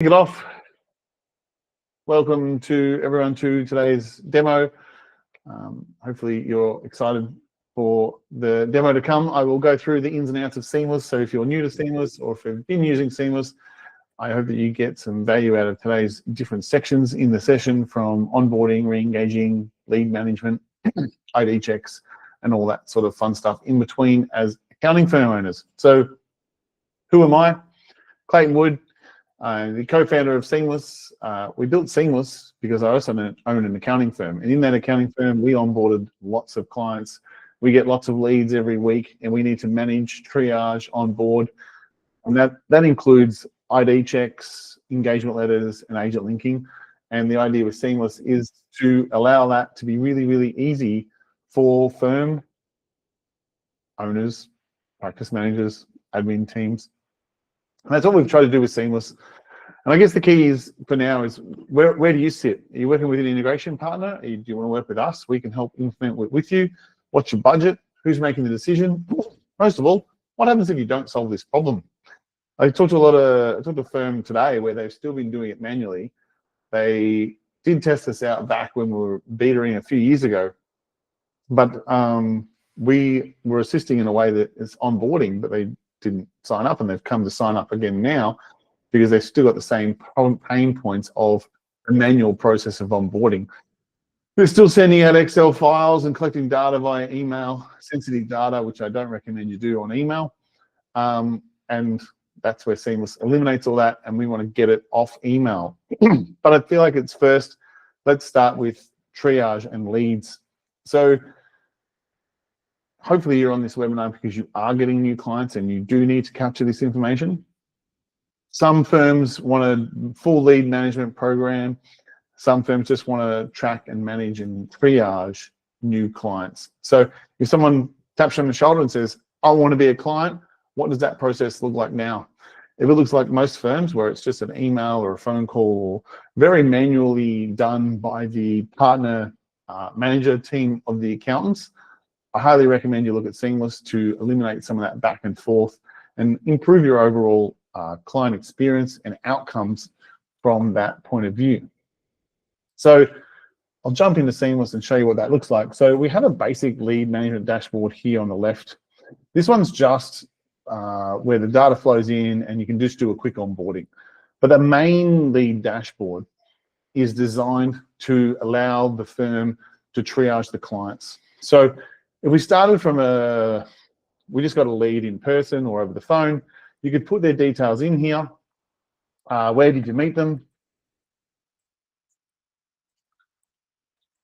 Kick it off. Welcome to everyone to today's demo. Hopefully you're excited for the demo to come. I will go through the ins and outs of Seamlss. So if you're new to Seamlss or if you've been using Seamlss, I hope that you get some value out of today's different sections in the session, from onboarding, re-engaging, lead management, ID checks, and all that sort of fun stuff in between as accounting firm owners. So who am I? Clayton Wood, the co-founder of Seamlss. We built Seamlss because I also own an accounting firm. And in that accounting firm, we onboarded lots of clients. We get lots of leads every week, and we need to manage, triage, onboard. And that includes ID checks, engagement letters, and agent linking. And the idea with Seamlss is to allow that to be really, really easy for firm owners, practice managers, admin teams. And that's what we've tried to do with Seamlss. And I guess the key is, for now, is where do you sit? Are you working with an integration partner? Do you want to work with us? We can help implement with you. What's your budget? Who's making the decision? Most of all, what happens if you don't solve this problem? I talked to a firm today where they've still been doing it manually. They did test this out back when we were betaing a few years ago, but we were assisting in a way that is onboarding, but they didn't sign up, and they've come to sign up again now because they've still got the same pain points of the manual process of onboarding. They're still sending out Excel files and collecting data via email, sensitive data, which I don't recommend you do on email. And that's where Seamlss eliminates all that, and we want to get it off email. But I feel like it's first, let's start with triage and leads. So hopefully you're on this webinar because you are getting new clients and you do need to capture this information. Some firms want a full lead management program. Some firms just want to track and manage and triage new clients. So if someone taps you on the shoulder and says, I want to be a client, what does that process look like now? If it looks like most firms, where it's just an email or a phone call, or very manually done by the partner manager team of the accountants, I highly recommend you look at Seamlss to eliminate some of that back and forth and improve your overall client experience and outcomes from that point of view. So I'll jump into Seamlss and show you what that looks like. So we have a basic lead management dashboard here on the left. This one's just where the data flows in, and you can just do a quick onboarding. But the main lead dashboard is designed to allow the firm to triage the clients. So if we started from we just got a lead in person or over the phone, you could put their details in here. Where did you meet them?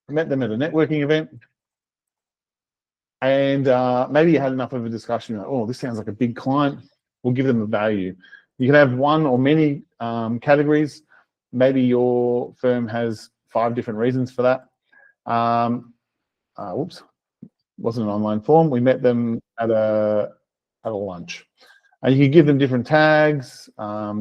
I met them at a networking event. And maybe you had enough of a discussion, like, oh, this sounds like a big client. We'll give them a value. You can have one or many categories. Maybe your firm has 5 different reasons for that. Whoops. Wasn't an online form. We met them at a lunch, and you can give them different tags,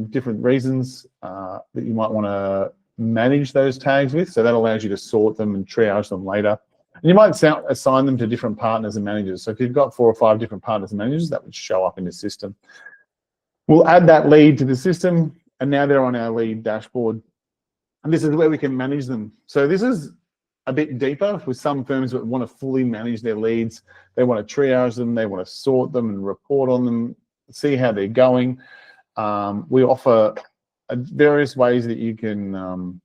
different reasons that you might want to manage those tags with. So that allows you to sort them and triage them later. And you might assign them to different partners and managers. So if you've got 4 or 5 different partners and managers, that would show up in the system. We'll add that lead to the system, and now they're on our lead dashboard. And this is where we can manage them. So this is a bit deeper with some firms that want to fully manage their leads. They want to triage them, they want to sort them and report on them, see how they're going. We offer various ways that you can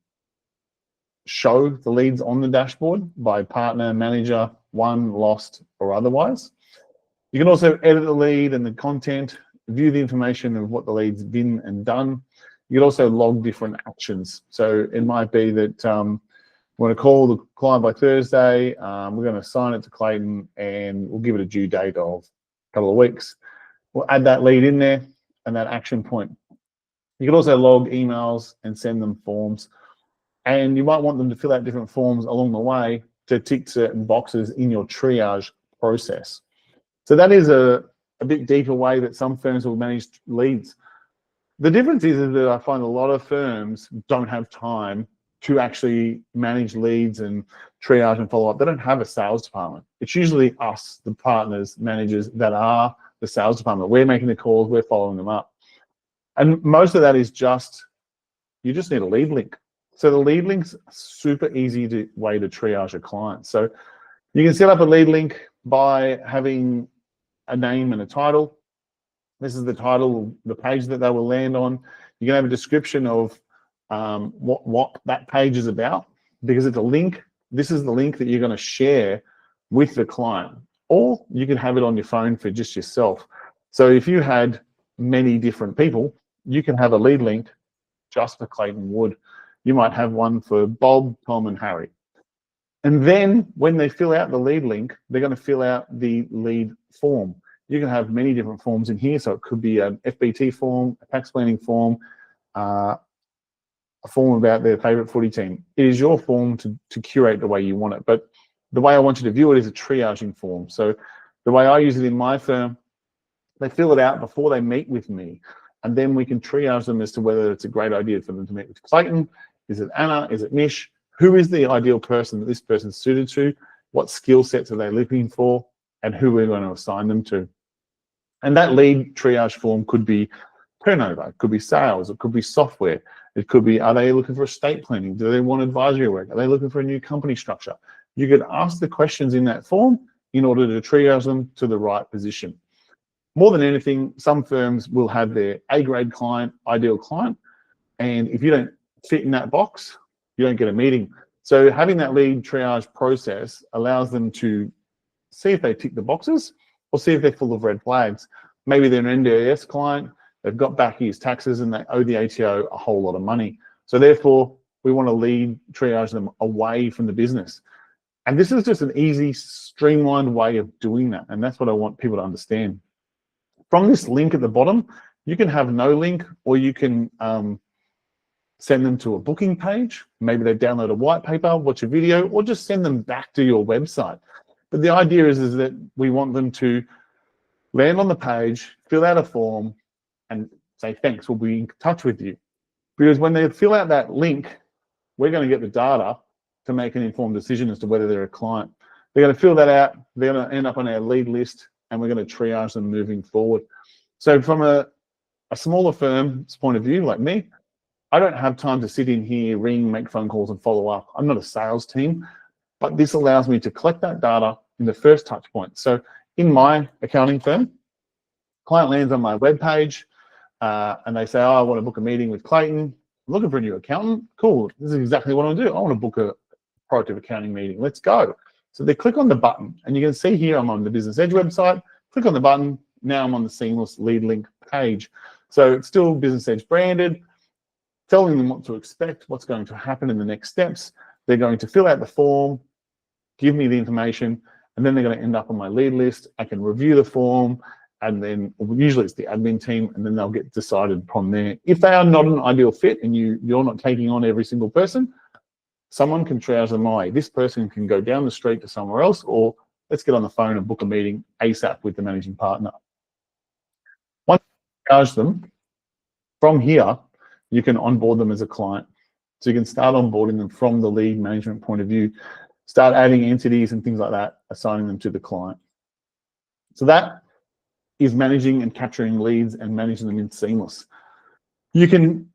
show the leads on the dashboard by partner, manager, won, lost, or otherwise. You can also edit the lead and the content, view the information of what the lead's been and done. You can also log different actions. So it might be that we're going to call the client by Thursday. We're going to assign it to Clayton, and we'll give it a due date of a couple of weeks. We'll add that lead in there and that action point. You can also log emails and send them forms. And you might want them to fill out different forms along the way to tick certain boxes in your triage process. So that is a bit deeper way that some firms will manage leads. The difference is that I find a lot of firms don't have time to actually manage leads and triage and follow up. They don't have a sales department. It's usually us, the partners, managers, that are the sales department. We're making the calls, we're following them up. And most of that is just you just need a lead link. So the lead link's a super easy way to triage a client. So you can set up a lead link by having a name and a title. This is the title, the page that they will land on. You can have a description of what that page is about, because it's a link. This is the link that you're going to share with the client, or you can have it on your phone for just yourself. So if you had many different people, you can have a lead link just for Clayton Wood. You might have one for Bob, Tom, and Harry. And then when they fill out the lead link, they're going to fill out the lead form. You can have many different forms in here. So it could be an FBT form, a tax planning form, a form about their favorite footy team. It is your form to curate the way you want it. But the way I want you to view it is a triaging form. So the way I use it in my firm, they fill it out before they meet with me. And then we can triage them as to whether it's a great idea for them to meet with Clayton. Is it Anna? Is it Mish? Who is the ideal person that this person's suited to? What skill sets are they looking for? And who we're going to assign them to. And that lead triage form could be turnover, it could be sales, it could be software, it could be, are they looking for estate planning? Do they want advisory work? Are they looking for a new company structure? You could ask the questions in that form in order to triage them to the right position. More than anything, some firms will have their A-grade client, ideal client, and if you don't fit in that box, you don't get a meeting. So having that lead triage process allows them to see if they tick the boxes or see if they're full of red flags. Maybe they're an NDIS client, they've got back year's taxes and they owe the ATO a whole lot of money. So therefore, we want to lead triage them away from the business. And this is just an easy, streamlined way of doing that. And that's what I want people to understand. From this link at the bottom, you can have no link, or you can send them to a booking page. Maybe they download a white paper, watch a video, or just send them back to your website. But the idea is that we want them to land on the page, fill out a form, and say, thanks, we'll be in touch with you. Because when they fill out that link, we're going to get the data to make an informed decision as to whether they're a client. They're going to fill that out, they're going to end up on our lead list, and we're going to triage them moving forward. So from a smaller firm's point of view, like me, I don't have time to sit in here, ring, make phone calls, and follow up. I'm not a sales team, but this allows me to collect that data in the first touch point. So in my accounting firm, client lands on my webpage and they say, oh, I want to book a meeting with Clayton. I'm looking for a new accountant. Cool, this is exactly what I want to do. I want to book a proactive accounting meeting. Let's go. So they click on the button, and you can see here I'm on the Business Edge website. Click on the button. Now I'm on the Seamlss lead link page. So it's still Business Edge branded, telling them what to expect, what's going to happen in the next steps. They're going to fill out the form, give me the information, and then they're going to end up on my lead list. I can review the form, and then usually it's the admin team, and then they'll get decided from there. If they are not an ideal fit and you're not taking on every single person, someone can triage them away. This person can go down the street to somewhere else, or let's get on the phone and book a meeting ASAP with the managing partner. Once you triage them, from here, you can onboard them as a client. So you can start onboarding them from the lead management point of view, start adding entities and things like that, assigning them to the client. So that is managing and capturing leads and managing them in Seamlss. You can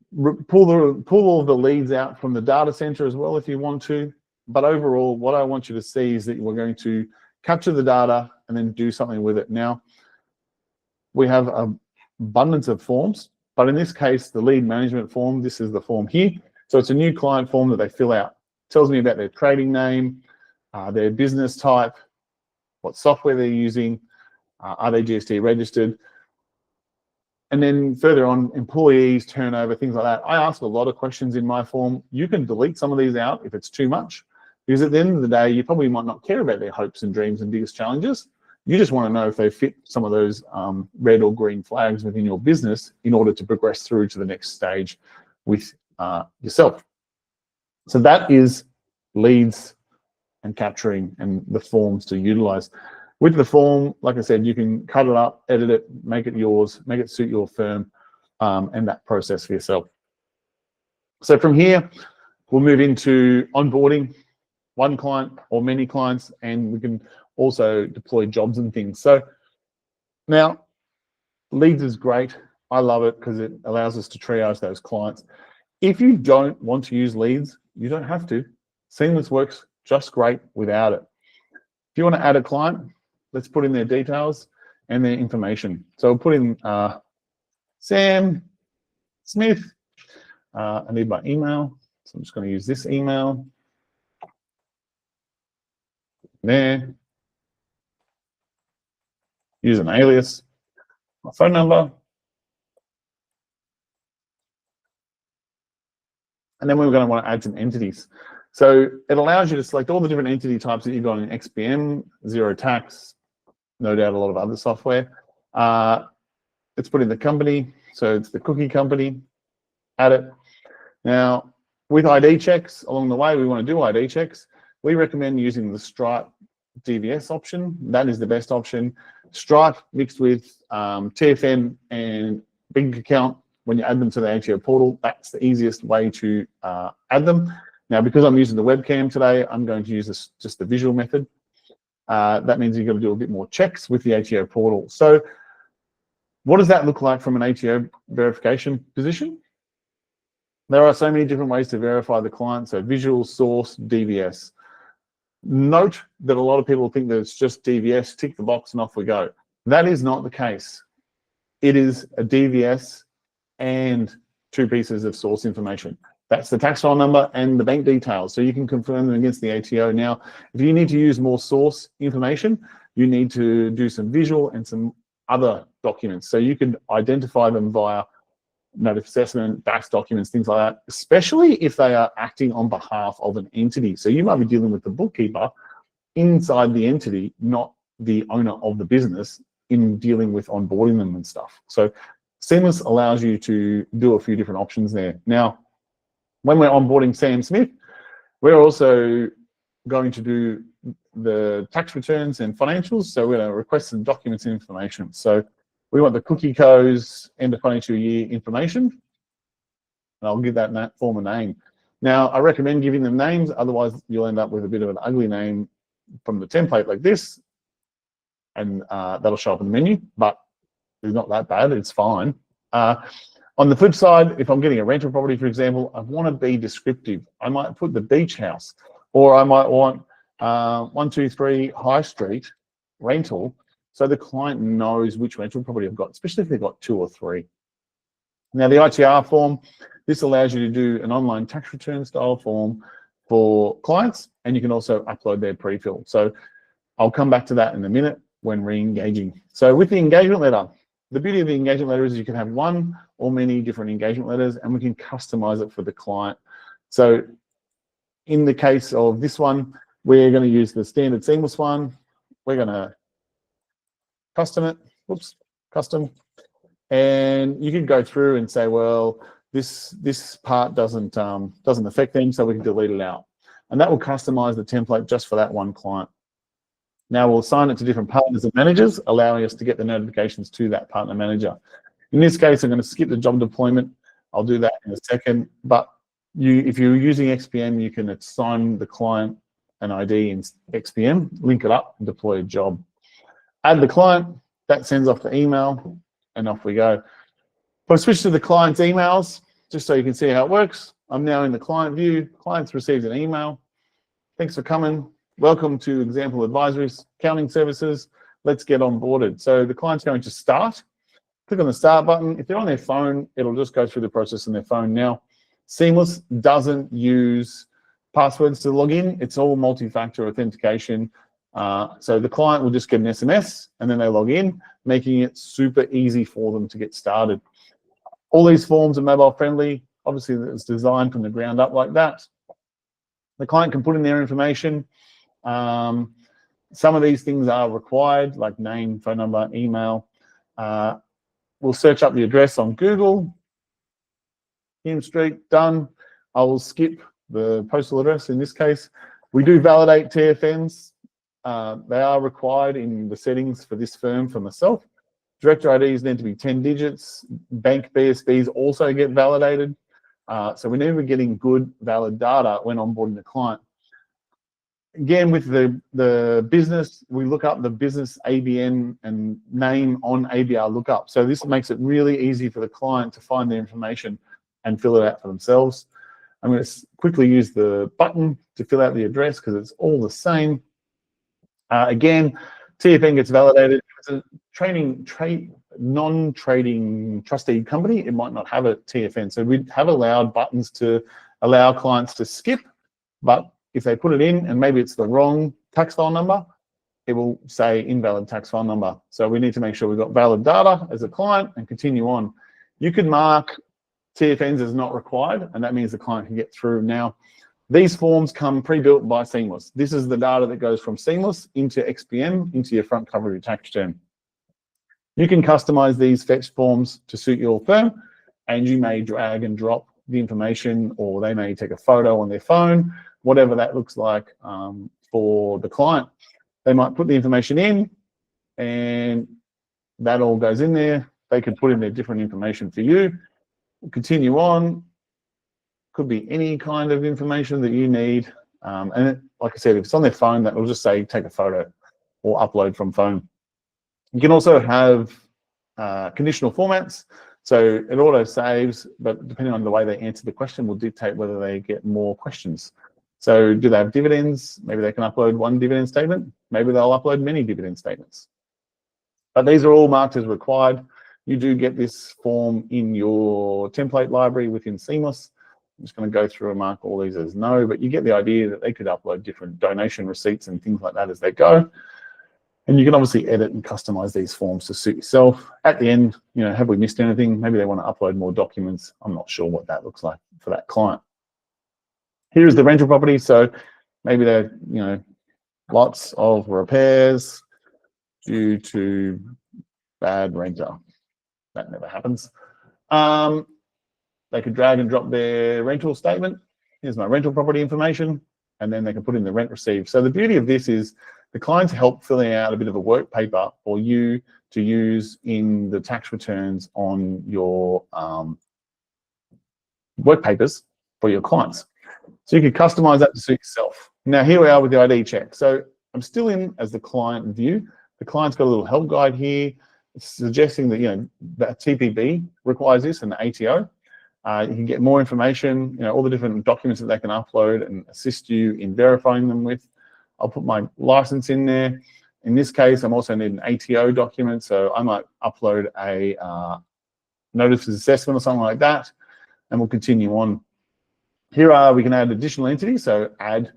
pull all of the leads out from the data center as well if you want to. But overall, what I want you to see is that we're going to capture the data and then do something with it. Now, we have an abundance of forms, but in this case, the lead management form, this is the form here. So it's a new client form that they fill out. It tells me about their trading name, their business type, what software they're using, are they GST registered? And then further on, employees, turnover, things like that. I ask a lot of questions in my form. You can delete some of these out if it's too much, because at the end of the day, you probably might not care about their hopes and dreams and biggest challenges. You just want to know if they fit some of those red or green flags within your business in order to progress through to the next stage with yourself. So that is leads and capturing and the forms to utilize. With the form, like I said, you can cut it up, edit it, make it yours, make it suit your firm, and that process for yourself. So from here, we'll move into onboarding one client or many clients, and we can also deploy jobs and things. So now, leads is great. I love it because it allows us to triage those clients. If you don't want to use leads, you don't have to. Seamlss works just great without it. If you want to add a client, let's put in their details and their information. So we'll put in Sam Smith. I need my email, so I'm just going to use this email. There. Use an alias, my phone number. And then we're going to want to add some entities. So it allows you to select all the different entity types that you've got in XPM, Xero Tax, no doubt a lot of other software. Let's put in the company. So it's the cookie company, add it. Now, with ID checks, along the way, we want to do ID checks. We recommend using the Stripe DVS option. That is the best option. Stripe mixed with TFN and Big Account, when you add them to the ATO portal, that's the easiest way to add them. Now, because I'm using the webcam today, I'm going to use just the visual method. That means you've got to do a bit more checks with the ATO portal. So what does that look like from an ATO verification position? There are so many different ways to verify the client. So visual, source, DVS. Note that a lot of people think that it's just DVS, tick the box and off we go. That is not the case. It is a DVS and two pieces of source information. That's the tax file number and the bank details. So you can confirm them against the ATO. Now, if you need to use more source information, you need to do some visual and some other documents. So you can identify them via note of assessment, BAS documents, things like that, especially if they are acting on behalf of an entity. So you might be dealing with the bookkeeper inside the entity, not the owner of the business, in dealing with onboarding them and stuff. So Seamlss allows you to do a few different options there. Now, when we're onboarding Sam Smith, we're also going to do the tax returns and financials. So we're going to request some documents and information. So we want the cookie codes, end of financial year information, and I'll give that form a name. Now, I recommend giving them names, otherwise you'll end up with a bit of an ugly name from the template like this, and that'll show up in the menu, but it's not that bad, it's fine. On the flip side, if I'm getting a rental property, for example, I want to be descriptive. I might put the beach house, or I might want 123 High Street rental, so the client knows which rental property I've got, especially if they've got 2 or 3. Now, the ITR form, this allows you to do an online tax return style form for clients, and you can also upload their pre-fill. So I'll come back to that in a minute when re-engaging. So with the engagement letter, the beauty of the engagement letter is you can have one or many different engagement letters, and we can customize it for the client. So in the case of this one, we're going to use the standard Seamlss one. We're going to custom, and you can go through and say, well, this part doesn't affect them, so we can delete it out, and that will customize the template just for that one client. Now we'll assign it to different partners and managers, allowing us to get the notifications to that partner manager. In this case, I'm going to skip the job deployment. I'll do that in a second, but if you're using XPM, you can assign the client an ID in XPM, link it up, and deploy a job. Add the client, that sends off the email, and off we go. If I switch to the client's emails, just so you can see how it works, I'm now in the client view. Client's received an email. Thanks for coming. Welcome to Example Advisories, Accounting Services. Let's get onboarded. So the client's going to start. Click on the start button. If they're on their phone, it'll just go through the process on their phone. Now, Seamlss doesn't use passwords to log in. It's all multi-factor authentication. So the client will just get an SMS and then they log in, making it super easy for them to get started. All these forms are mobile friendly. Obviously, it's designed from the ground up like that. The client can put in their information. Some of these things are required, like name, phone number, email. We'll search up the address on Google. Hume Street, done. I will skip the postal address in this case. We do validate TFNs. They are required in the settings for this firm for myself. Director IDs need to be 10 digits. Bank BSBs also get validated. So we need to be getting good, valid data when onboarding the client. Again, with the business, we look up the business ABN and name on ABR lookup. So this makes it really easy for the client to find the information and fill it out for themselves. I'm going to quickly use the button to fill out the address because it's all the same. Again, TFN gets validated. If it's a non-trading trustee company, it might not have a TFN. So we have allowed buttons to allow clients to skip, but if they put it in and maybe it's the wrong tax file number, it will say invalid tax file number. So we need to make sure we've got valid data as a client and continue on. You can mark TFNs as not required, and that means the client can get through. Now, these forms come pre-built by Seamlss. This is the data that goes from Seamlss into XPM, into your front cover of your tax return. You can customize these fetch forms to suit your firm, and you may drag and drop the information, or they may take a photo on their phone, whatever that looks like for the client. They might put the information in, and that all goes in there. They can put in their different information for you. Continue on. Could be any kind of information that you need. And like I said, if it's on their phone, that will just say take a photo or upload from phone. You can also have conditional formats. So it auto saves, but depending on the way they answer the question will dictate whether they get more questions. So do they have dividends? Maybe they can upload one dividend statement. Maybe they'll upload many dividend statements. But these are all marked as required. You do get this form in your template library within Seamlss. I'm just going to go through and mark all these as no, but you get the idea that they could upload different donation receipts and things like that as they go. And you can obviously edit and customize these forms to suit yourself. At the end, you know, have we missed anything? Maybe they want to upload more documents. I'm not sure what that looks like for that client. Here's the rental property. So maybe they're, you know, lots of repairs due to bad renter. That never happens. They could drag and drop their rental statement. Here's my rental property information, and then they can put in the rent received. So the beauty of this is the clients help filling out a bit of a work paper for you to use in the tax returns on your work papers for your clients. So you can customize that to suit yourself. Now here we are with the ID check. So I'm still in as the client view. The client's got a little help guide here. It's suggesting that, you know, that TPB requires this and the ATO. You can get more information, you know, all the different documents that they can upload and assist you in verifying them with. I'll put my license in there. In this case, I'm also need an ATO document, so I might upload a notice of assessment or something like that, and we'll continue on. Here we can add additional entities, so add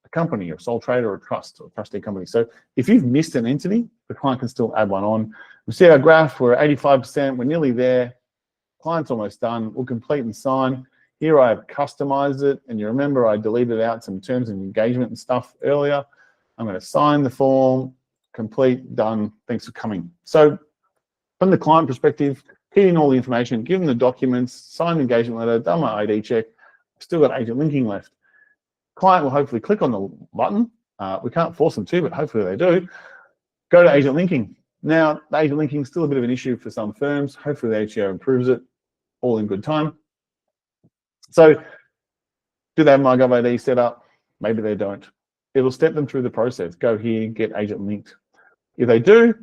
a company or sole trader or a trust or trustee company. So if you've missed an entity, the client can still add one on. We see our graph, we're at 85%, we're nearly there. Client's almost done. We'll complete and sign. Here I've customized it, and you remember I deleted out some terms of engagement and stuff earlier. I'm going to sign the form, complete, done. Thanks for coming. So from the client perspective, key in all the information, give them the documents, sign the engagement letter, done my ID check. I've still got agent linking left. Client will hopefully click on the button. We can't force them to, but hopefully they do. Go to agent linking. Now, the agent linking is still a bit of an issue for some firms. Hopefully the ATO improves it, all in good time. So do they have MyGovID set up? Maybe they don't. It'll step them through the process. Go here, get agent linked. If they do,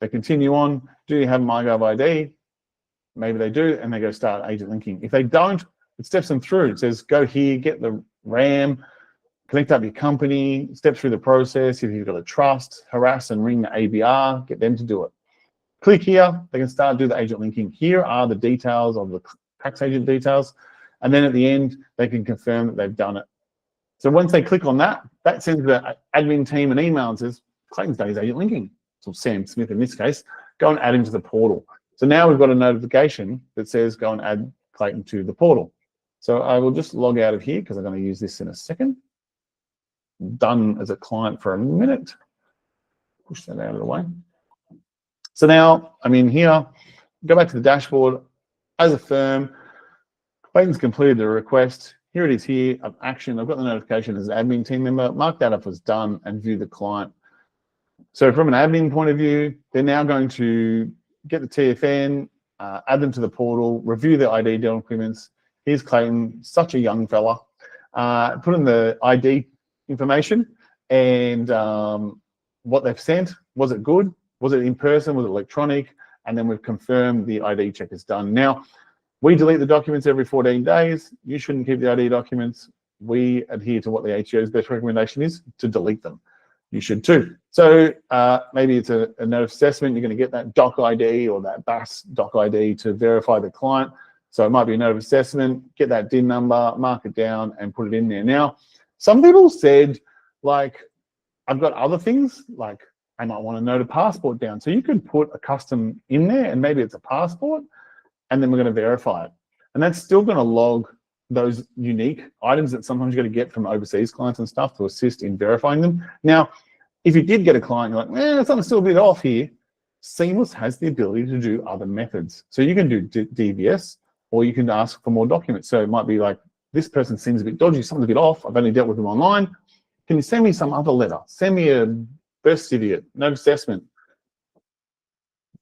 they continue on. Do you have MyGovID? Maybe they do, and they go start agent linking. If they don't, it steps them through. It says, go here, get the RAM, connect up your company, step through the process. If you've got a trust, harass and ring the ABR, get them to do it. Click here, they can start do the agent linking. Here are the details of the tax agent details. And then at the end, they can confirm that they've done it. So once they click on that, that sends the admin team an email and says, Clayton's done his agent linking. So Sam Smith in this case, go and add him to the portal. So now we've got a notification that says go and add Clayton to the portal. So I will just log out of here because I'm going to use this in a second. Done as a client for a minute. Push that out of the way. So now I'm in here, go back to the dashboard. As a firm, Clayton's completed the request. Here it is here of action. I've got the notification as an admin team member. Mark that up as done and view the client. So from an admin point of view, they're now going to get the TFN, add them to the portal, review the ID documents. Here's Clayton, such a young fella. Put in the ID information and what they've sent. Was it good? Was it in person? Was it electronic? And then we've confirmed the ID check is done. Now, We delete the documents every 14 days. You shouldn't keep the ID documents. We adhere to what the ATO's best recommendation is to delete them. You should too. So maybe it's a note of assessment. You're going to get that doc ID or that BAS doc ID to verify the client. So it might be a note of assessment, get that DIN number, mark it down and put it in there. Now, some people said, like, I've got other things, like I might want to note a passport down. So you could put a custom in there and maybe it's a passport and then we're going to verify it. And that's still going to log those unique items that sometimes you're going to get from overseas clients and stuff to assist in verifying them. Now, if you did get a client, you're like, something's still a bit off here. Seamlss has the ability to do other methods. So you can do DVS or you can ask for more documents. So it might be like, this person seems a bit dodgy, something's a bit off. I've only dealt with them online. Can you send me some other letter? Send me a birth certificate, note of assessment,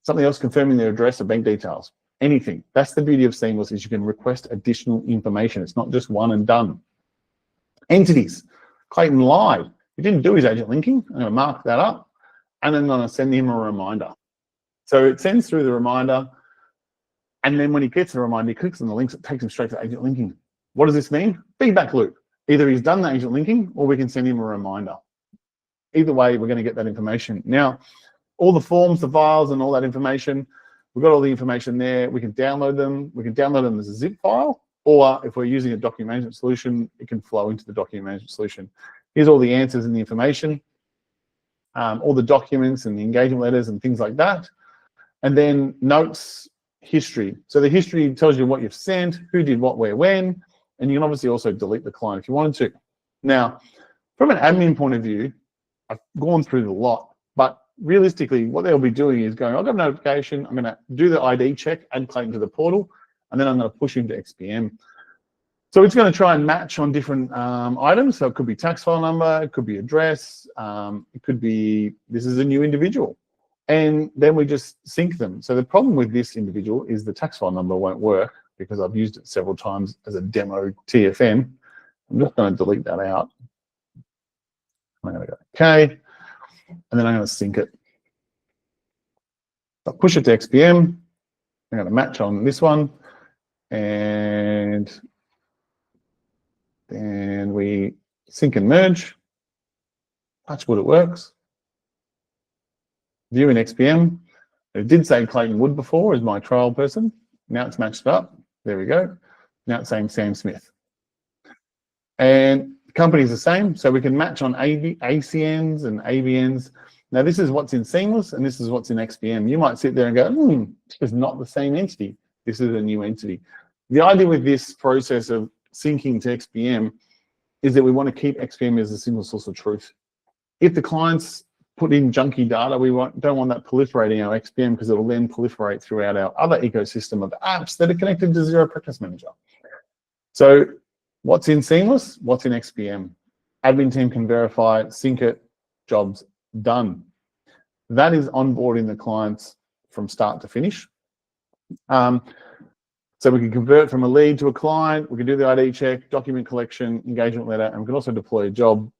something else confirming their address or bank details, anything. That's the beauty of Seamlss, is you can request additional information. It's not just one and done. Entities. Clayton lied. He didn't do his agent linking. I'm going to mark that up and then I'm going to send him a reminder. So it sends through the reminder, and then when he gets the reminder, he clicks on the links, it takes him straight to agent linking. What does this mean? Feedback loop. Either he's done the agent linking or we can send him a reminder. Either way, we're going to get that information. Now, all the forms, the files, and all that information, we've got all the information there. We can download them. We can download them as a zip file, or if we're using a document management solution, it can flow into the document management solution. Here's all the answers and the information, all the documents and the engagement letters and things like that. And then notes, history. So the history tells you what you've sent, who did what, where, when, and you can obviously also delete the client if you wanted to. Now, from an admin point of view, I've gone through the lot, but realistically, what they'll be doing is going, I've got a notification, I'm going to do the ID check, add Clayton to the portal, and then I'm going to push him to XPM. So it's going to try and match on different items. So it could be tax file number, it could be address, it could be, this is a new individual. And then we just sync them. So the problem with this individual is the tax file number won't work because I've used it several times as a demo TFN. I'm just going to delete that out. I'm going to go OK, and then I'm going to sync it. I'll push it to XPM. I'm going to match on this one, and then we sync and merge. Touch wood, it works. View in XPM. It did say Clayton Wood before as my trial person. Now it's matched up. There we go. Now it's saying Sam Smith. And the company is the same, so we can match on ACNs and ABNs. Now this is what's in Seamlss and this is what's in XPM. You might sit there and go, this is not the same entity. This is a new entity. The idea with this process of syncing to XPM is that we want to keep XPM as a single source of truth. If the clients put in junky data, we don't want that proliferating our XPM because it will then proliferate throughout our other ecosystem of apps that are connected to Xero Practice Manager. So what's in Seamlss? What's in XPM? Admin team can verify, sync it, jobs done. That is onboarding the clients from start to finish. So we can convert from a lead to a client, we can do the ID check, document collection, engagement letter, and we can also deploy a job.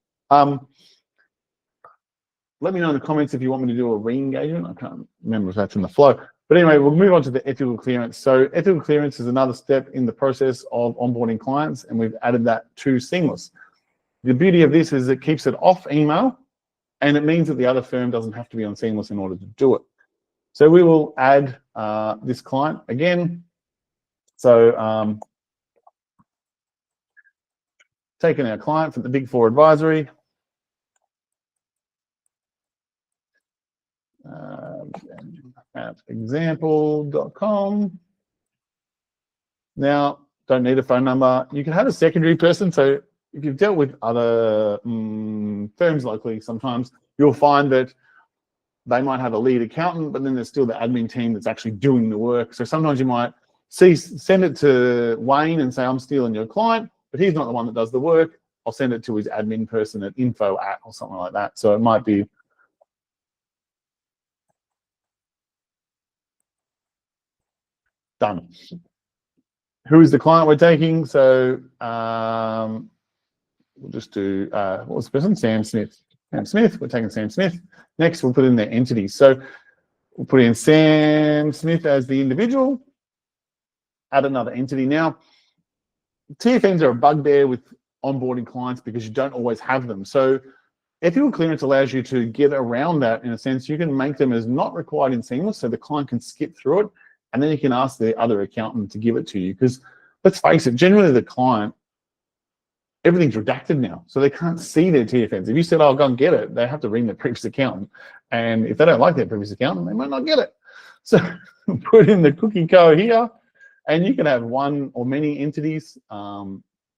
Let me know in the comments if you want me to do a re-engagement. I can't remember if that's in the flow. But anyway, we'll move on to the ethical clearance. So ethical clearance is another step in the process of onboarding clients, and we've added that to Seamlss. The beauty of this is it keeps it off email, and it means that the other firm doesn't have to be on Seamlss in order to do it. So we will add this client again. So taking our client from the Big Four Advisory, at example.com. Now, don't need a phone number. You can have a secondary person. So if you've dealt with other firms locally, sometimes you'll find that they might have a lead accountant, but then there's still the admin team that's actually doing the work. So sometimes you might send it to Wayne and say, I'm stealing your client, but he's not the one that does the work. I'll send it to his admin person at info@ or something like that. So it might be done. Who is the client we're taking? So we'll just do, what was the person? Sam Smith. Sam Smith, we're taking Sam Smith. Next, we'll put in their entities. So we'll put in Sam Smith as the individual. add another entity. Now, TFNs are a bugbear with onboarding clients because you don't always have them. So ethical clearance allows you to get around that in a sense. You can make them as not required in Seamlss, so the client can skip through it, and then you can ask the other accountant to give it to you. Because let's face it, generally the client, everything's redacted now, so they can't see their TFNs. If you said, "Oh, go and get it," they have to ring the previous accountant, and if they don't like their previous accountant, they might not get it. So put in the cookie code here, and you can have one or many entities.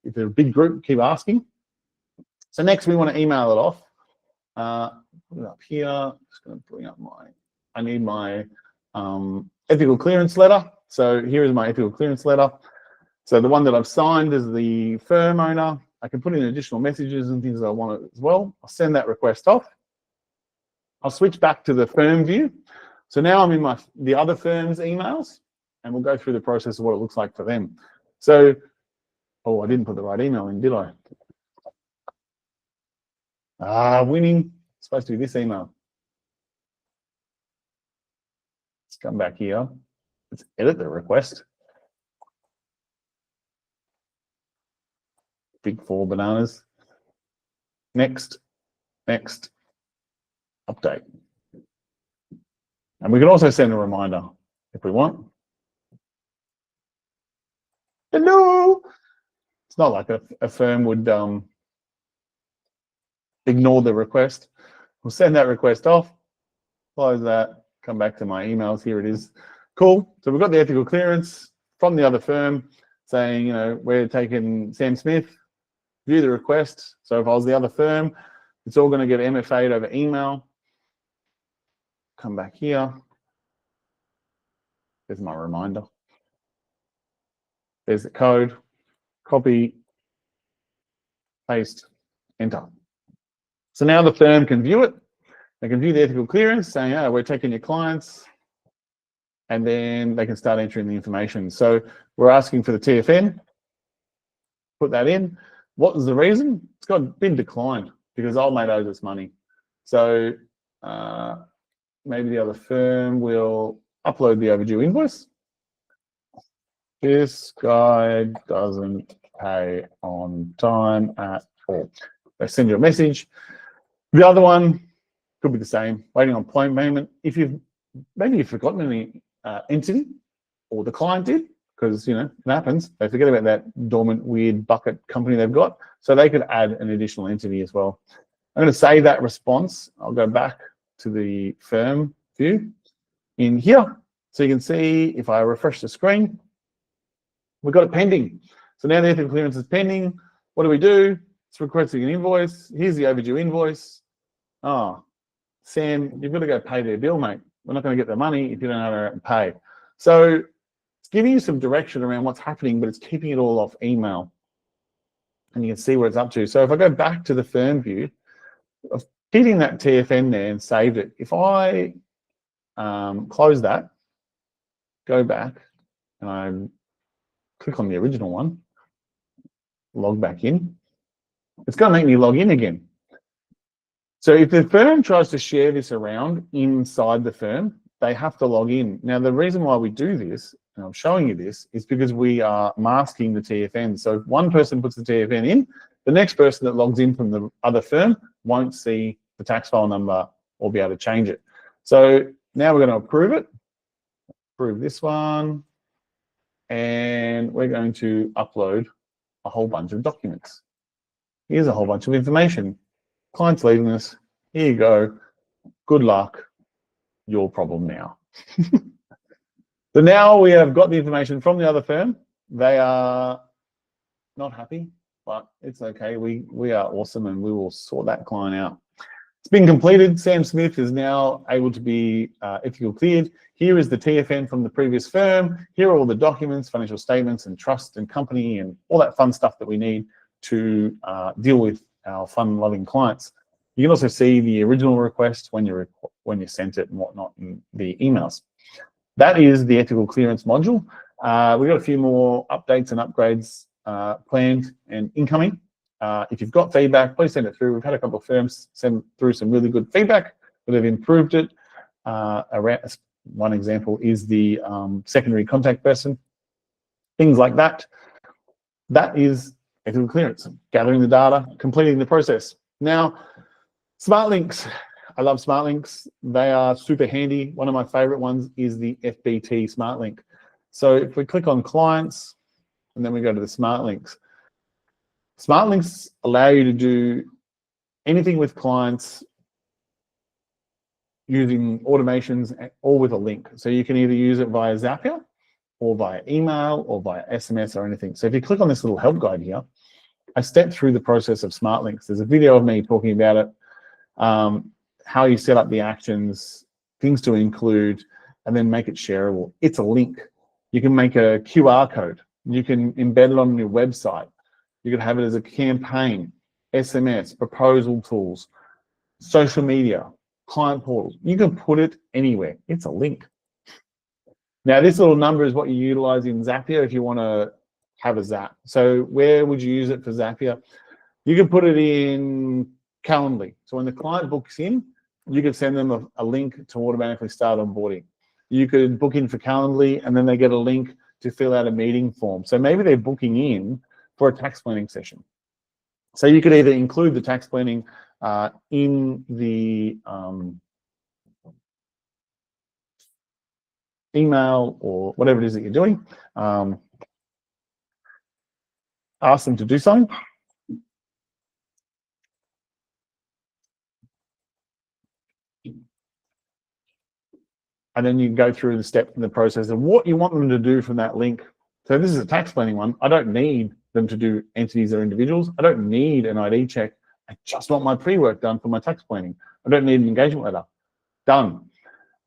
If they're a big group, keep asking. So next, we want to email it off. Put it up here. Just going to bring up I need my ethical clearance letter. So here is my ethical clearance letter. So the one that I've signed is the firm owner. I can put in additional messages and things I want as well. I'll send that request off. I'll switch back to the firm view. So now I'm in the other firm's emails, and we'll go through the process of what it looks like for them. So, oh, I didn't put the right email in, did I? Winning. It's supposed to be this email. Let's come back here. Let's edit the request. Big 4 bananas. Next, update. And we can also send a reminder if we want. Hello. It's not like a firm would ignore the request. We'll send that request off, close that, come back to my emails. Here it is. Cool. So we've got the ethical clearance from the other firm saying, you know, we're taking Sam Smith, view the request. So if I was the other firm, it's all going to get MFA'd over email. Come back here. There's my reminder. There's the code. Copy, paste, enter. So now the firm can view it. They can view the ethical clearance, saying, "Oh, we're taking your clients," and then they can start entering the information. So we're asking for the TFN. Put that in. What was the reason? It's been declined because old mate owes us money. So maybe the other firm will upload the overdue invoice. This guy doesn't pay on time at all. They send you a message. The other one could be the same, waiting on payment. If maybe you've forgotten any entity, or the client did, because, you know, it happens. They forget about that dormant, weird bucket company they've got. So they could add an additional entity as well. I'm going to save that response. I'll go back to the firm view in here. So you can see if I refresh the screen, we've got it pending. So now the ethical clearance is pending. What do? It's requesting an invoice. Here's the overdue invoice. Oh, Sam, you've got to go pay their bill, mate. We're not going to get the money if you don't know how to pay. So it's giving you some direction around what's happening, but it's keeping it all off email. And you can see where it's up to. So if I go back to the firm view, I've hitting that TFN there and saved it. If I close that, go back, and I click on the original one, log back in, it's going to make me log in again. So if the firm tries to share this around inside the firm, they have to log in. Now, the reason why we do this, and I'm showing you this, is because we are masking the TFN. So if one person puts the TFN in, the next person that logs in from the other firm won't see the tax file number or be able to change it. So now we're going to approve it, approve this one, and we're going to upload a whole bunch of documents. Here's a whole bunch of information. Client's leaving us. Here you go. Good luck. Your problem now. So now we have got the information from the other firm. They are not happy, but it's okay. We are awesome, and we will sort that client out. It's been completed. Sam Smith is now able to be ethical cleared. Here is the TFN from the previous firm. Here are all the documents, financial statements, and trust and company, and all that fun stuff that we need to deal with our fun-loving clients. You can also see the original request when you sent it and whatnot in the emails. That is the ethical clearance module. We've got a few more updates and upgrades planned and incoming. If you've got feedback, please send it through. We've had a couple of firms send through some really good feedback that have improved it. One example is the secondary contact person. things like that. That is ethical clearance, gathering the data, completing the process. Now, smart links. I love smart links. They are super handy. One of my favorite ones is the FBT smart link. So if we click on clients and then we go to the smart links allow you to do anything with clients using automations or with a link. So you can either use it via Zapier or via email or via SMS or anything. So if you click on this little help guide here, I step through the process of smart links. There's a video of me talking about it, how you set up the actions, things to include, and then make it shareable. It's a link. You can make a QR code. You can embed it on your website. You can have it as a campaign, SMS, proposal tools, social media, client portals. You can put it anywhere. It's a link. Now, this little number is what you utilize in Zapier if you want to have a Zap. So where would you use it for Zapier? You can put it in Calendly. So when the client books in, you could send them a link to automatically start onboarding. You could book in for Calendly and then they get a link to fill out a meeting form. So maybe they're booking in for a tax planning session. So you could either include the tax planning in the email or whatever it is that you're doing. Ask them to do something. And then you go through the steps in the process of what you want them to do from that link. So this is a tax planning one. I don't need them to do entities or individuals. I don't need an ID check. I just want my pre-work done for my tax planning. I don't need an engagement letter. Done.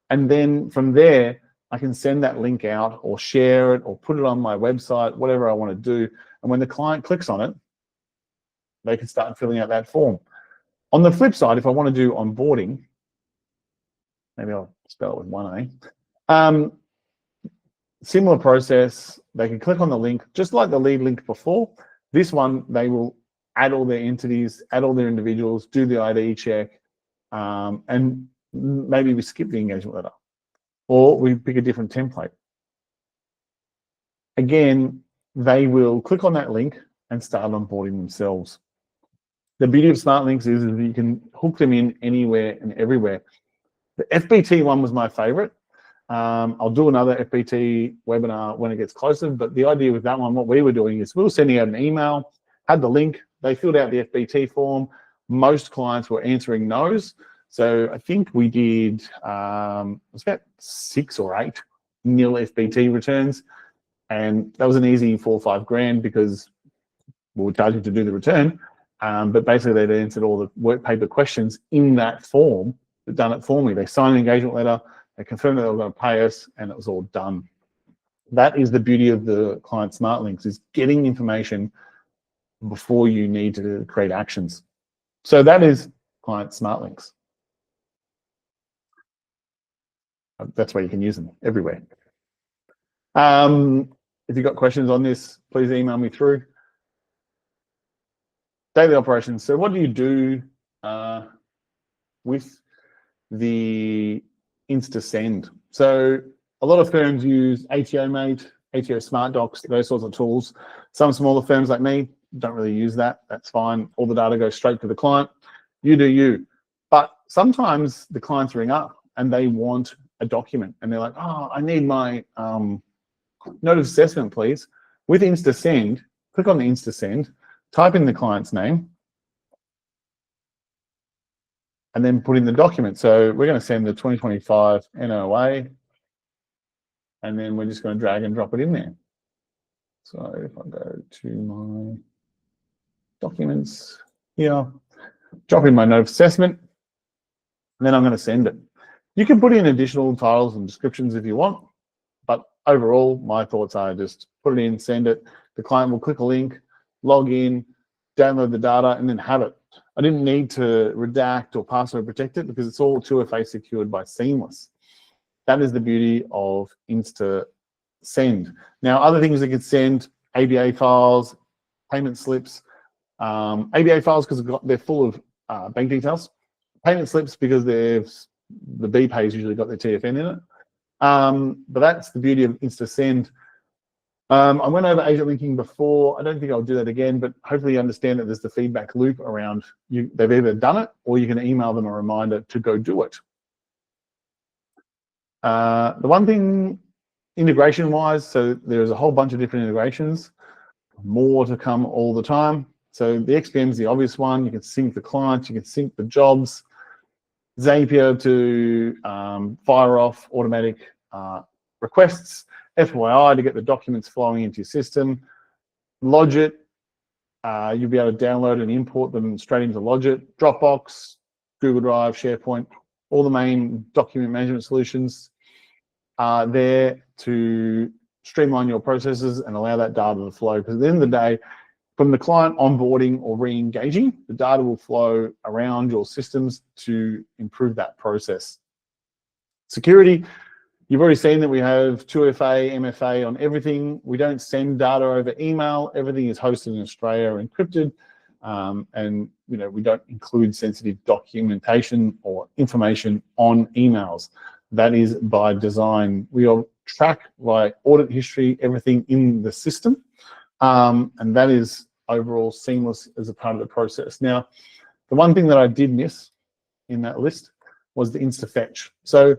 And then from there, I can send that link out or share it or put it on my website, whatever I want to do. And when the client clicks on it, they can start filling out that form. On the flip side, if I want to do onboarding, maybe I'll spell it with one A. Similar process, they can click on the link, just like the lead link before. This one, they will add all their entities, add all their individuals, do the ID check, and maybe we skip the engagement letter, or we pick a different template. Again, they will click on that link and start onboarding themselves. The beauty of smart links is that you can hook them in anywhere and everywhere. The FBT one was my favorite. I'll do another FBT webinar when it gets closer, but the idea with that one, what we were doing is we were sending out an email, had the link, they filled out the FBT form. Most clients were answering no's. So I think we did, it was about 6 or 8 nil FBT returns. And that was an easy 4 or 5 grand because we were charging to do the return. But basically they'd answered all the work paper questions in that form. They'd done it for me. They signed an engagement letter, they confirmed that they were going to pay us, and it was all done. That is the beauty of the client smart links, is getting information before you need to create actions. So that is client smart links. That's where you can use them everywhere. If you've got questions on this, please email me through. Daily operations. So what do you do with the InstaSend? So a lot of firms use ATO Mate, ATO Smart Docs, those sorts of tools. Some smaller firms like me don't really use that. That's fine. All the data goes straight to the client. You do you. But sometimes the clients ring up and they want a document and they're like, oh, I need my note of assessment, please. With InstaSend, click on the InstaSend, type in the client's name, and then put in the document. So we're going to send the 2025 NOA, and then we're just going to drag and drop it in there. So if I go to my documents here, drop in my note of assessment, and then I'm going to send it. You can put in additional titles and descriptions if you want, but overall, my thoughts are just put it in, send it. The client will click a link, log in, download the data, and then have it. I didn't need to redact or password protect it because it's all 2FA secured by Seamlss. That is the beauty of InstaSend. Now, other things that can send, ABA files, payment slips, ABA files because they're full of bank details, payment slips because the BPay's usually got their TFN in it. But that's the beauty of InstaSend. I went over agent linking before. I don't think I'll do that again, but hopefully you understand that there's the feedback loop around they've either done it or you can email them a reminder to go do it. The one thing integration-wise, so there's a whole bunch of different integrations, more to come all the time. So the XPM is the obvious one. You can sync the clients, you can sync the jobs. Zapier to fire off automatic requests. FYI to get the documents flowing into your system. Logit, you'll be able to download and import them straight into Logit. Dropbox, Google Drive, SharePoint, all the main document management solutions are there to streamline your processes and allow that data to flow. Because at the end of the day, from the client onboarding or re-engaging, the data will flow around your systems to improve that process. Security, you've already seen that we have 2FA, MFA on everything. We don't send data over email. Everything is hosted in Australia or encrypted. And we don't include sensitive documentation or information on emails. That is by design. We all track by audit history, everything in the system. And that is overall seamless as a part of the process. Now, the one thing that I did miss in that list was the InstaFetch. So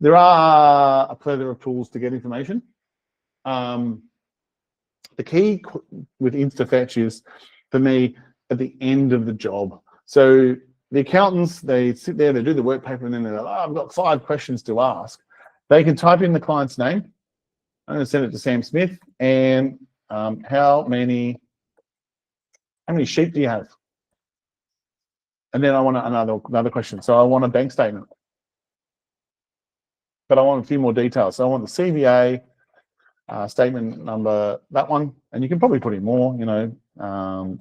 there are a plethora of tools to get information. The key with InstaFetch is, for me, at the end of the job. So the accountants, they sit there, they do the work paper, and then they're like, oh, I've got 5 questions to ask. They can type in the client's name. I'm going to send it to Sam Smith. And how many sheep do you have? And then I want another question. So I want a bank statement, but I want a few more details. So I want the CVA, statement number, that one, and you can probably put in more.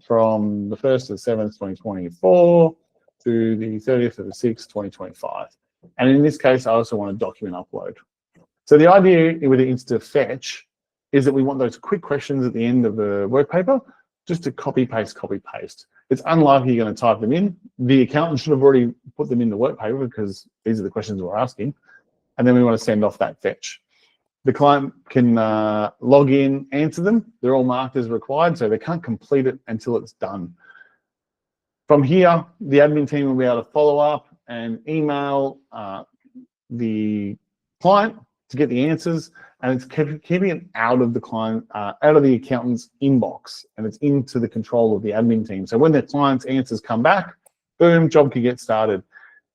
From the 1st to the 7th, 2024 to the 30th of the 6th, 2025. And in this case, I also want a document upload. So the idea with the InstaFetch is that we want those quick questions at the end of the work paper just to copy, paste. It's unlikely you're going to type them in. The accountant should have already put them in the work paper because these are the questions we're asking. And then we want to send off that fetch. The client can log in, answer them. They're all marked as required, so they can't complete it until it's done. From here, the admin team will be able to follow up and email the client to get the answers, and it's keeping it out of the client, out of the accountant's inbox, and it's into the control of the admin team. So when the client's answers come back, boom, job can get started.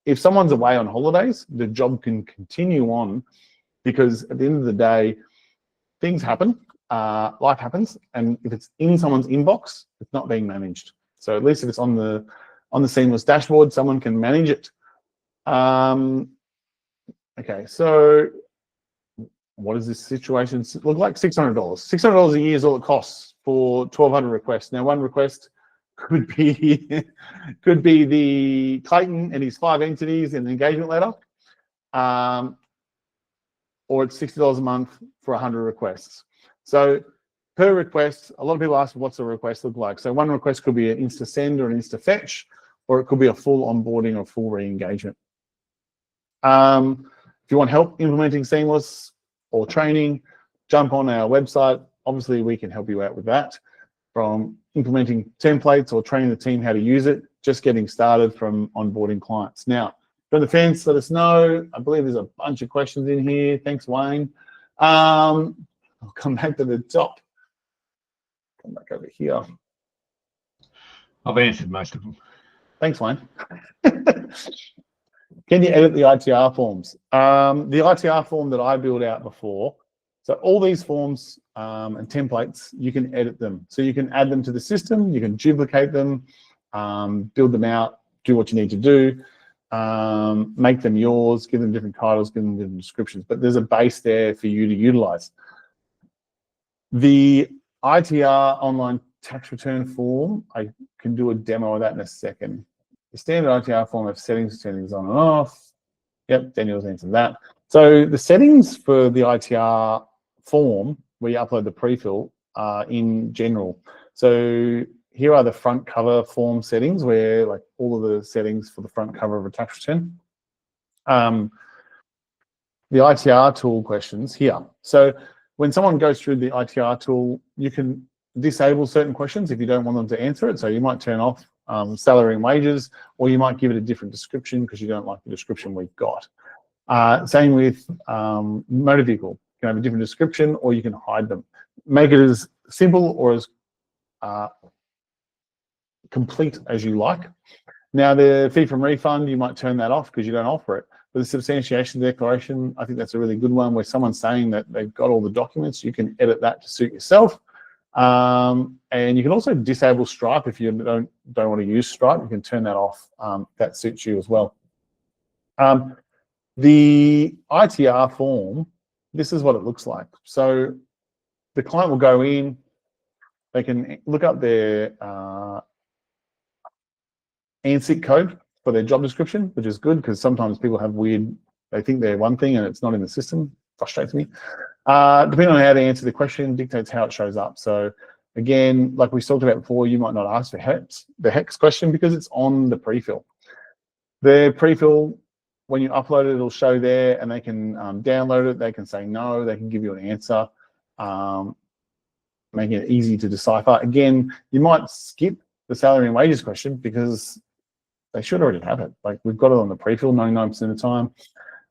If someone's away on holidays, the job can continue on, because at the end of the day, things happen, life happens, and if it's in someone's inbox, it's not being managed. So at least if it's on the Seamlss dashboard, someone can manage it. Okay, so what does this situation look like? $600. $600 a year is all it costs for 1,200 requests. Now, one request could be the Clayton and his 5 entities in the engagement letter, or it's $60 a month for 100 requests. So per request, a lot of people ask, what's a request look like? So one request could be an InstaSend or an InstaFetch, or it could be a full onboarding or full re-engagement. If you want help implementing Seamlss or training, jump on our website. Obviously, we can help you out with that, from implementing templates or training the team how to use it, just getting started from onboarding clients. Now, from the fence, let us know. I believe there's a bunch of questions in here. Thanks, Wayne. I'll come back to the top. Come back over here. I've answered most of them. Thanks, Wayne. Can you edit the ITR forms? The ITR form that I built out before, so all these forms and templates, you can edit them. So you can add them to the system, you can duplicate them, build them out, do what you need to do, make them yours, give them different titles, give them different descriptions, but there's a base there for you to utilize. The ITR online tax return form, I can do a demo of that in a second. The standard ITR form of settings on and off. Yep, Daniel's answered that. So the settings for the ITR form, where you upload the pre-fill, are in general. So here are the front cover form settings, where like all of the settings for the front cover of a tax return. The ITR tool questions here. So when someone goes through the ITR tool, you can disable certain questions if you don't want them to answer it. So you might turn off salary and wages, or you might give it a different description because you don't like the description we've got. Same with motor vehicle. You can have a different description, or you can hide them. Make it as simple or as complete as you like. Now, the fee from refund, you might turn that off because you don't offer it. But the substantiation declaration, I think that's a really good one, where someone's saying that they've got all the documents. You can edit that to suit yourself. And you can also disable Stripe if you don't want to use Stripe. You can turn that off. That suits you as well. The ITR form, this is what it looks like. So the client will go in, they can look up their ANSIC code for their job description, which is good because sometimes people have they think they're one thing and it's not in the system. Frustrates me. Depending on how they answer the question dictates how it shows up. So again, like we talked about before, you might not ask for the hex question because it's on the prefill. The prefill, when you upload it, it'll show there, and they can download it. They can say no. They can give you an answer, making it easy to decipher. Again, you might skip the salary and wages question because they should already have it. Like, we've got it on the prefill 99% of the time.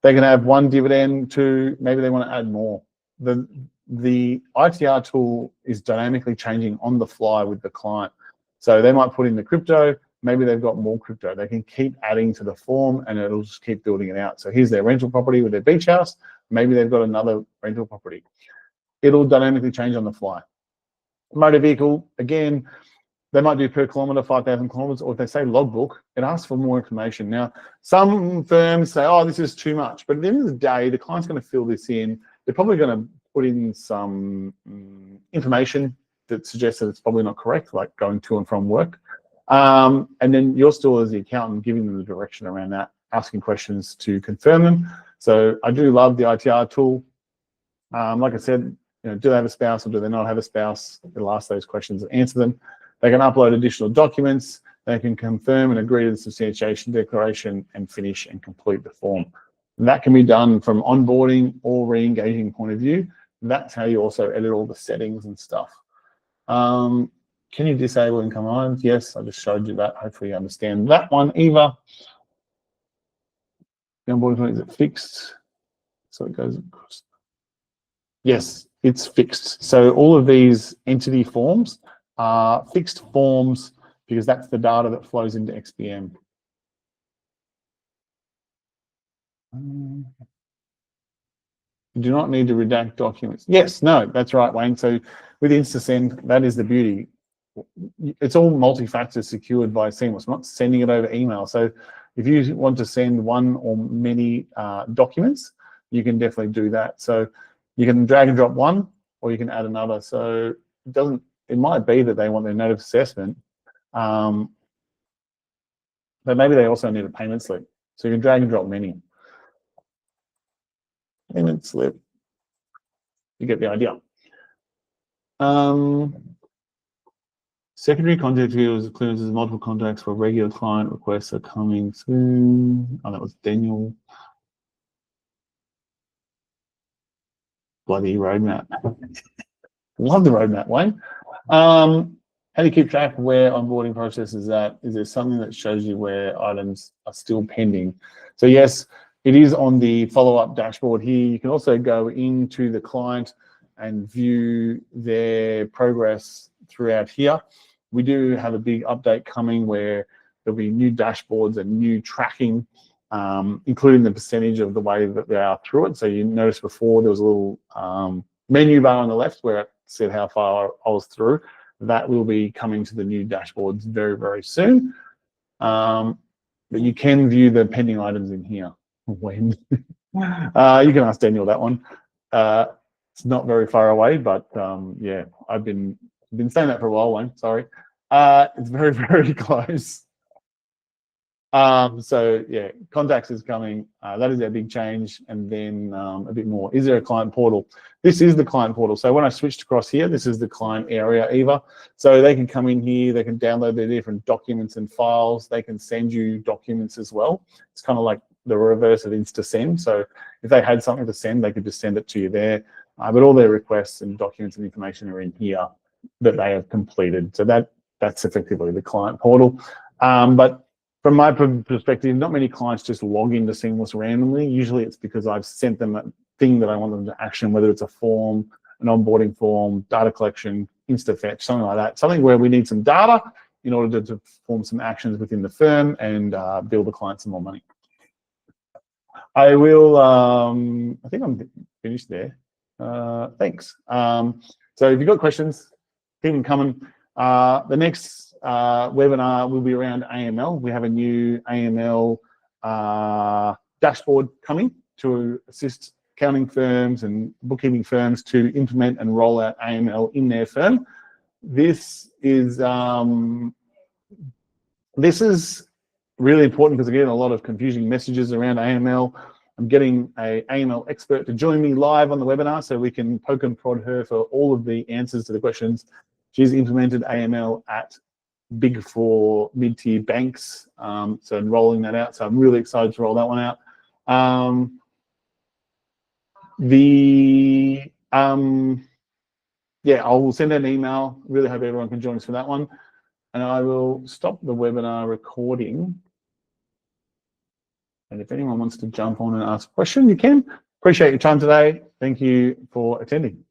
They can have 1 dividend, 2, maybe they want to add more. The ITR tool is dynamically changing on the fly with the client. So they might put in the crypto, maybe they've got more crypto. They can keep adding to the form and it'll just keep building it out. So here's their rental property with their beach house. Maybe they've got another rental property. It'll dynamically change on the fly. Motor vehicle, again, they might do per kilometre, 5,000 kilometres, or if they say logbook, it asks for more information. Now, some firms say, oh, this is too much. But at the end of the day, the client's going to fill this in. They're probably going to put in some information that suggests that it's probably not correct, like going to and from work. And then you're still, as the accountant, giving them the direction around that, asking questions to confirm them. So I do love the ITR tool. Like I said, do they have a spouse or do they not have a spouse? It'll ask those questions and answer them. They can upload additional documents. They can confirm and agree to the substantiation declaration and finish and complete the form. And that can be done from onboarding or re-engaging point of view. That's how you also edit all the settings and stuff. Can you disable income lines? Yes, I just showed you that. Hopefully you understand that one, Eva. The onboarding point, is it fixed? So it goes across. Yes, it's fixed. So all of these entity forms are fixed forms because that's the data that flows into XPM. You do not need to redact documents. Yes, no, that's right, Wayne. So with InstaSend, that is the beauty. It's all multi-factor secured by Seamlss, not sending it over email. So if you want to send one or many documents, you can definitely do that. So you can drag and drop one, or you can add another. So it might be that they want their notice assessment, but maybe they also need a payment slip. So you can drag and drop many. Payment slip. You get the idea. Secondary contact clearances, multiple contacts for regular client requests are coming soon. Oh, that was Daniel. Bloody roadmap. Love the roadmap, Wayne. How do you keep track of where onboarding process is at? Is there something that shows you where items are still pending? So yes, it is on the follow-up dashboard here. You can also go into the client and view their progress throughout here. We do have a big update coming where there'll be new dashboards and new tracking, including the percentage of the way that they are through it. So you noticed before there was a little menu bar on the left where it said how far I was through. That will be coming to the new dashboards very, very soon. But you can view the pending items in here. When you can ask Daniel that one. It's not very far away, but yeah, I've been saying that for a while, Wayne. Sorry. It's very, very close. So yeah, contacts is coming. That is our big change. And then a bit more. Is there a client portal? This is the client portal. So when I switched across here, this is the client area, Eva. So they can come in here, they can download their different documents and files. They can send you documents as well. It's kind of like the reverse of InstaSend. So if they had something to send, they could just send it to you there. but all their requests and documents and information are in here that they have completed. So that's effectively the client portal. But from my perspective, not many clients just log into Seamlss randomly. Usually it's because I've sent them a thing that I want them to action, whether it's a form, an onboarding form, data collection, InstaFetch, something like that. Something where we need some data in order to perform some actions within the firm and bill the client some more money. I will, I think I'm finished there. Thanks. So if you've got questions, keep them coming. The next webinar will be around AML. We have a new AML dashboard coming to assist accounting firms and bookkeeping firms to implement and roll out AML in their firm. This is really important because, again, a lot of confusing messages around AML. I'm getting an AML expert to join me live on the webinar so we can poke and prod her for all of the answers to the questions. She's implemented AML at Big Four mid-tier banks, so rolling that out. So I'm really excited to roll that one out. Yeah, I will send an email. Really hope everyone can join us for that one. And I will stop the webinar recording. And if anyone wants to jump on and ask a question, you can. Appreciate your time today. Thank you for attending.